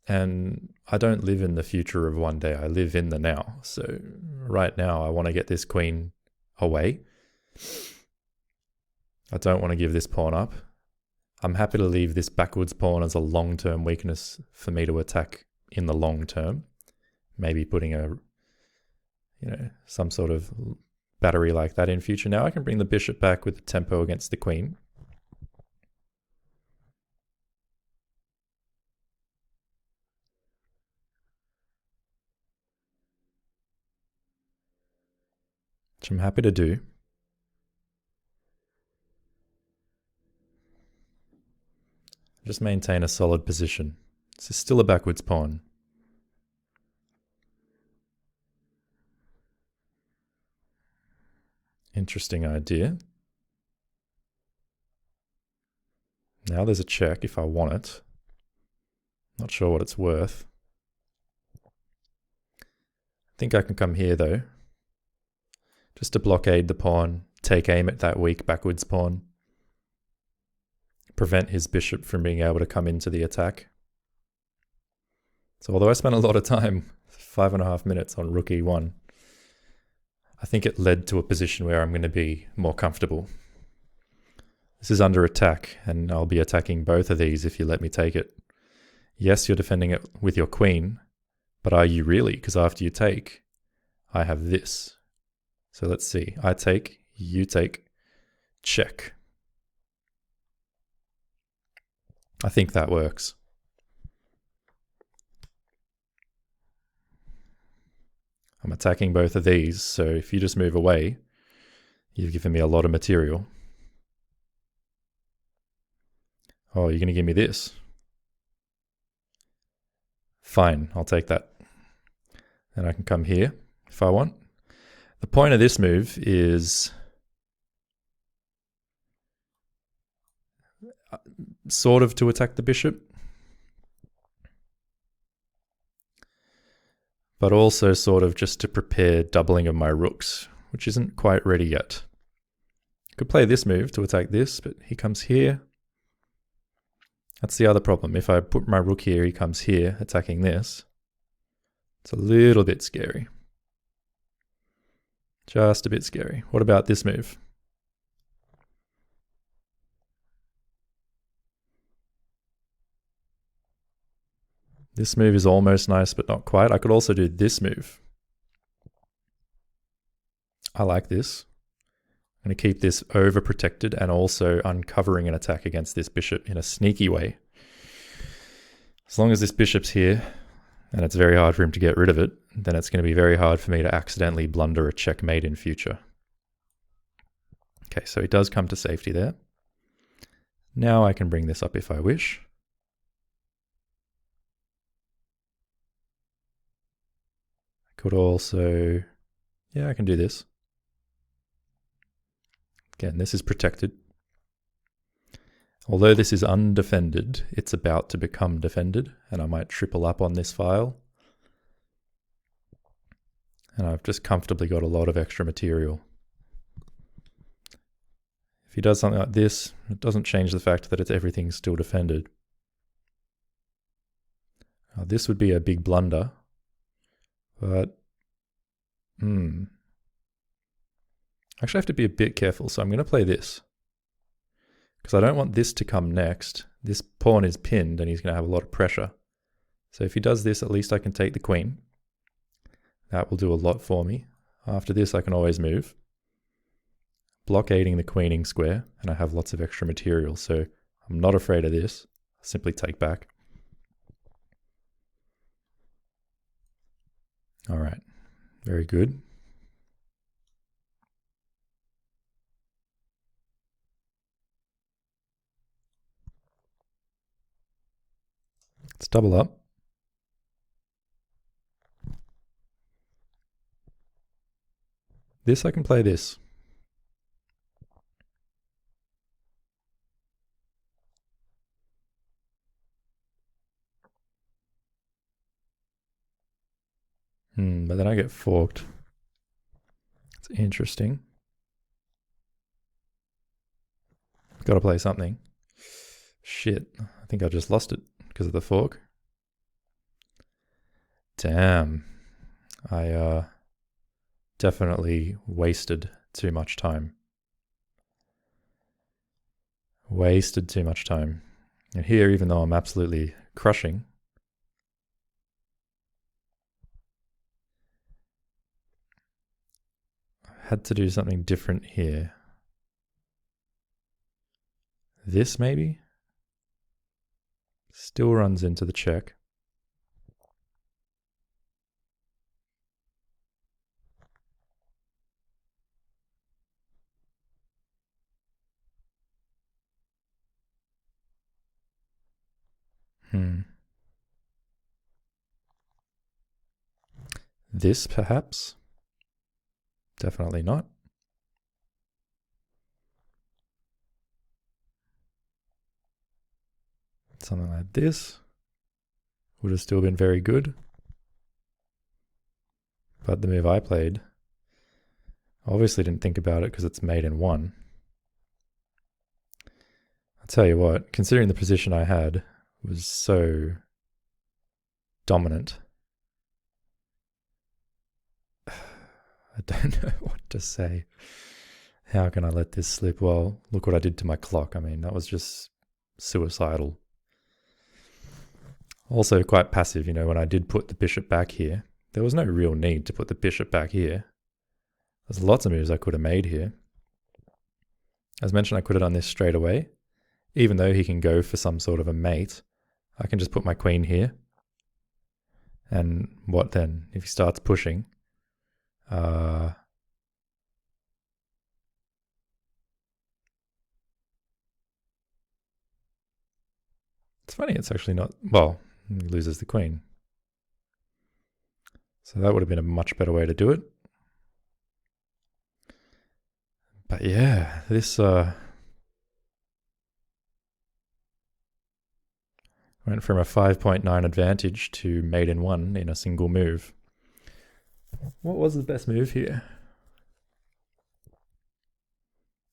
And I don't live in the future of one day. I live in the now. So right now I want to get this queen away. I don't want to give this pawn up. I'm happy to leave this backwards pawn as a long-term weakness for me to attack in the long term. Maybe putting some sort of battery like that in future. Now I can bring the bishop back with the tempo against the queen. which I'm happy to do. Just maintain a solid position. This is still a backwards pawn. Interesting idea. Now there's a check if I want it. Not sure what it's worth. I think I can come here though. Just to blockade the pawn, take aim at that weak backwards pawn. Prevent his bishop from being able to come into the attack. So although I spent a lot of time, 5.5 minutes on rook e1, I think it led to a position where I'm going to be more comfortable. This is under attack, and I'll be attacking both of these if you let me take it. Yes, you're defending it with your queen, but are you really? Because after you take, I have this. So let's see. I take, you take, check. I think that works. I'm attacking both of these, so if you just move away, you've given me a lot of material. Oh, you're going to give me this. Fine, I'll take that. Then I can come here if I want. The point of this move is sort of to attack the bishop, but also sort of just to prepare doubling of my rooks, which isn't quite ready yet. I could play this move to attack this, but he comes here. That's the other problem. If I put my rook here, he comes here, attacking this. It's a little bit scary. Just a bit scary. What about this move? This move is almost nice, but not quite. I could also do this move. I like this. I'm going to keep this overprotected and also uncovering an attack against this bishop in a sneaky way. As long as this bishop's here, and it's very hard for him to get rid of it, then it's going to be very hard for me to accidentally blunder a checkmate in future. Okay, so he does come to safety there. Now I can bring this up if I wish. I could also, yeah, I can do this. Again, this is protected. Although this is undefended, it's about to become defended, and I might triple up on this file. And I've just comfortably got a lot of extra material. If he does something like this, it doesn't change the fact that everything's still defended. Now, this would be a big blunder, but actually I have to be a bit careful, so I'm going to play this. Because I don't want this to come next. This pawn is pinned and he's going to have a lot of pressure. So if he does this, at least I can take the queen. That will do a lot for me. After this, I can always move. Blockading the queening square, and I have lots of extra material, so I'm not afraid of this. I'll simply take back. All right, very good. Let's double up. This, I can play this. But then I get forked. It's interesting. Gotta play something. Shit, I think I just lost it because of the fork. Damn. I definitely wasted too much time. Wasted too much time. And here, even though I'm absolutely crushing, I had to do something different here. This maybe? Still runs into the check. This, perhaps? Definitely not. Something like this would have still been very good. But the move I played, obviously didn't think about it because it's made in one. I'll tell you what, considering the position I had was so dominant, I don't know what to say. How can I let this slip? Well, look what I did to my clock. I mean, that was just suicidal. Also quite passive, when I did put the bishop back here, there was no real need to put the bishop back here. There's lots of moves I could have made here. As mentioned, I could have done this straight away. Even though he can go for some sort of a mate, I can just put my queen here. And what then? If he starts pushing, it's funny, it's actually not, well, he loses the queen. So that would have been a much better way to do it. But yeah, this went from a 5.9 advantage to mate in one in a single move. What was the best move here?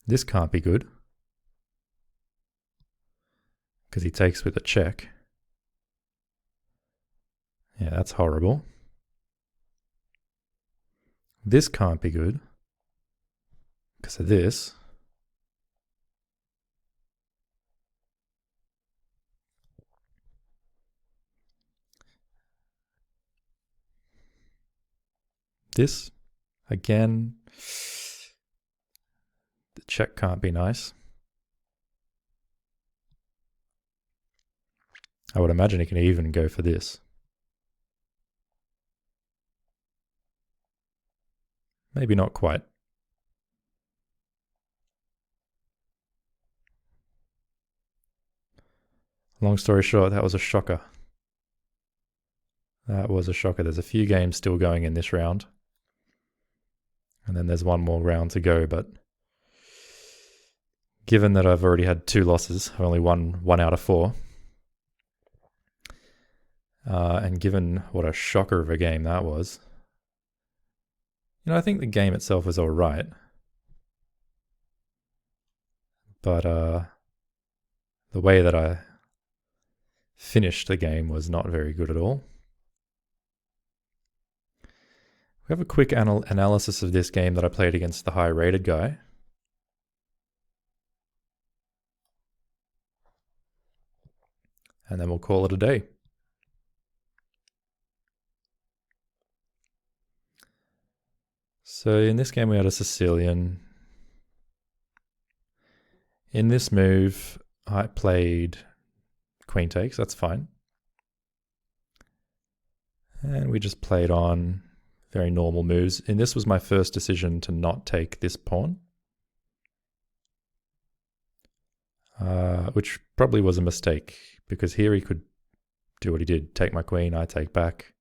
This can't be good, because he takes with a check. Yeah, that's horrible. This can't be good, because of this. This, again, the check can't be nice. I would imagine he can even go for this. Maybe not quite. Long story short, that was a shocker. That was a shocker. There's a few games still going in this round. And then there's one more round to go, but given that I've already had 2 losses, I've only won 1 out of 4. And given what a shocker of a game that was, I think the game itself was alright. But the way that I finished the game was not very good at all. We have a quick analysis of this game that I played against the high-rated guy. And then we'll call it a day. So in this game we had a Sicilian. In this move I played queen takes, that's fine. And we just played on very normal moves. And this was my first decision to not take this pawn. Which probably was a mistake, because here he could do what he did, take my queen, I take back,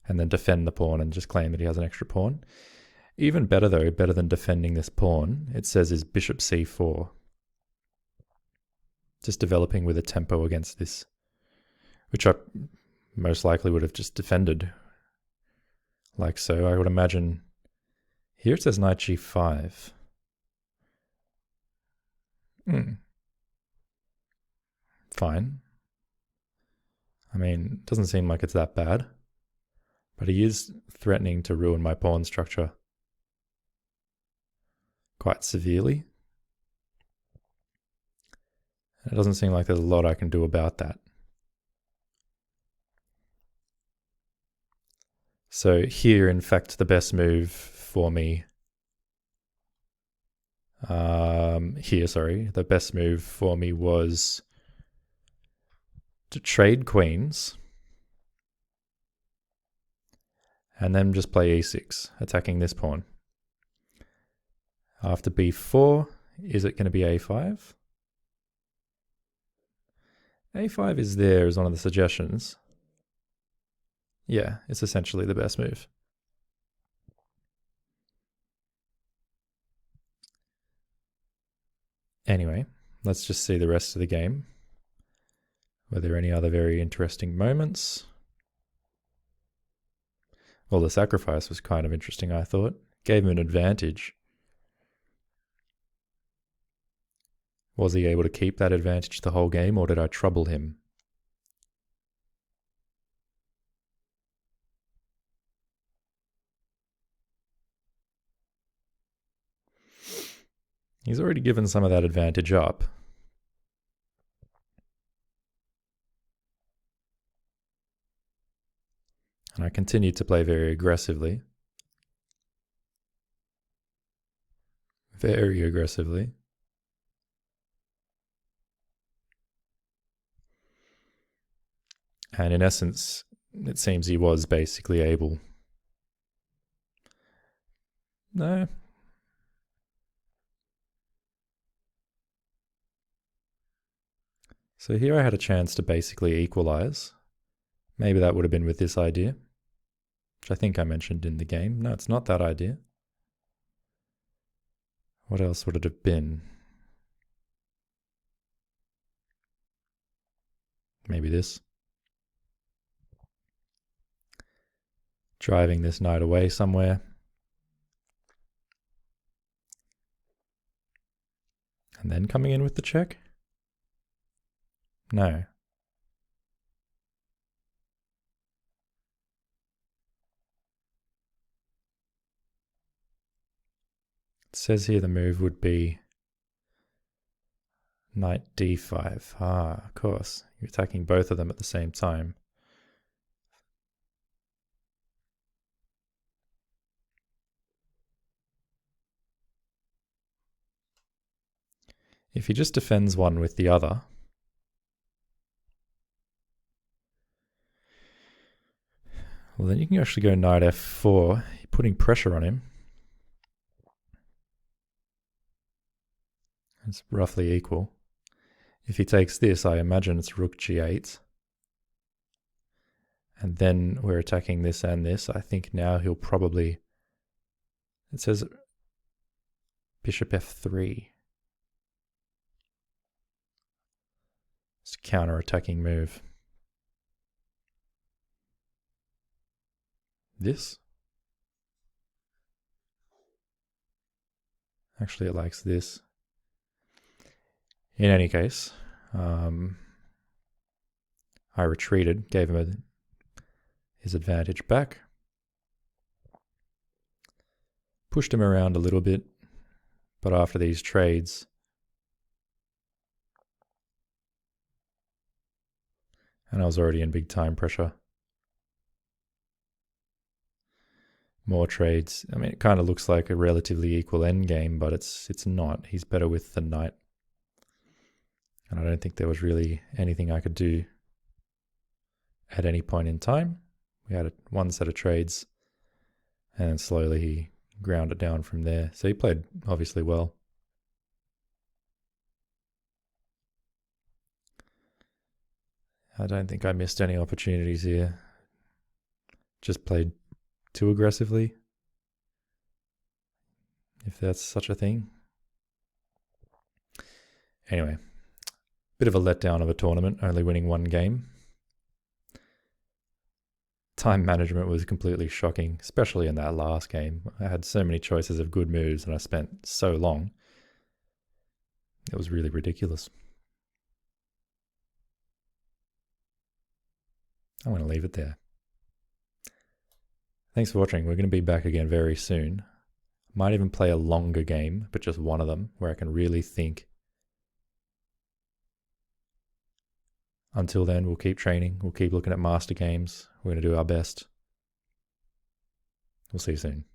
and then defend the pawn and just claim that he has an extra pawn. Even better though, better than defending this pawn, it says is bishop c4. Just developing with a tempo against this, which I most likely would have just defended like so. I would imagine here it says knight g5. Fine. I mean, it doesn't seem like it's that bad, but he is threatening to ruin my pawn structure quite severely. It doesn't seem like there's a lot I can do about that. So here, in fact, the best move for me, the best move for me was to trade queens and then just play e6, attacking this pawn. After b4, is it going to be a5? A5 is there as one of the suggestions. Yeah, it's essentially the best move. Anyway, let's just see the rest of the game. Were there any other very interesting moments? Well, the sacrifice was kind of interesting, I thought. Gave him an advantage. Was he able to keep that advantage the whole game, or did I trouble him? He's already given some of that advantage up. And I continued to play very aggressively. Very aggressively. And in essence, it seems he was basically able. No. So here I had a chance to basically equalize. Maybe that would have been with this idea, which I think I mentioned in the game. No, it's not that idea. What else would it have been? Maybe this. Driving this knight away somewhere. And then coming in with the check? No. It says here the move would be knight d5. Ah, of course. You're attacking both of them at the same time. If he just defends one with the other, well, then you can actually go knight f4. You're putting pressure on him. It's roughly equal. If he takes this, I imagine it's rook g8. And then we're attacking this and this. I think now he'll probably... It says bishop f3. It's a counter-attacking move. This? Actually, it likes this. In any case, I retreated, gave him his advantage back. Pushed him around a little bit, but after these trades, and I was already in big time pressure. More trades. I mean, it kind of looks like a relatively equal endgame, but it's not. He's better with the knight. And I don't think there was really anything I could do at any point in time. We had one set of trades, and then slowly he ground it down from there. So he played obviously well. I don't think I missed any opportunities here. Just played too aggressively, if that's such a thing. Anyway, bit of a letdown of a tournament, only winning one game. Time management was completely shocking, especially in that last game. I had so many choices of good moves and I spent so long. It was really ridiculous. I'm going to leave it there. Thanks for watching. We're going to be back again very soon. Might even play a longer game, but just one of them, where I can really think. Until then, we'll keep training. We'll keep looking at master games. We're going to do our best. We'll see you soon.